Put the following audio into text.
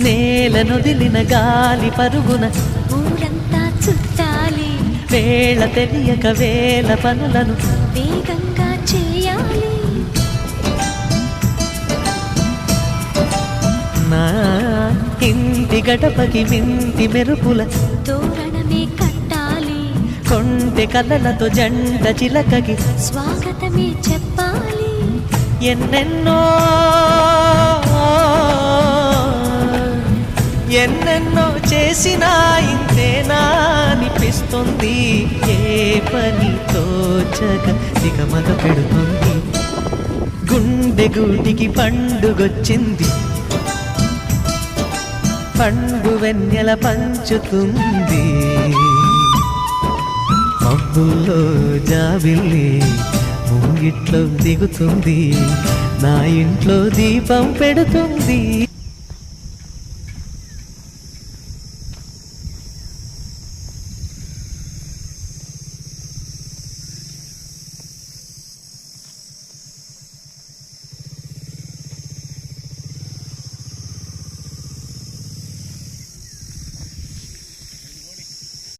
నేలనొదిలిన గాలి పరుగున ఊరంతా చుట్టాలి, వేళ తెలియక వేల పనులను వేగంగా చేయాలి. నా ఇంటి గడపకి వింటి మెరుపుల తోరణమే కట్టాలి, కొంటె కలలతో జంట చిలకకి స్వాగతమే చెప్పాలి. ఎన్నెన్నో ఎన్నెన్నో చేసినా ఇంతేనా అనిపిస్తుంది. ఏ పని తోచక దిగమగ పెడుతుంది. గుండె గూటికి పండుగొచ్చింది, పండు వెన్నెల పంచుతుంది. మబ్బుల్లో జాబిల్లి ముంగిట్లో దిగుతుంది, నా ఇంట్లో దీపం పెడుతుంది.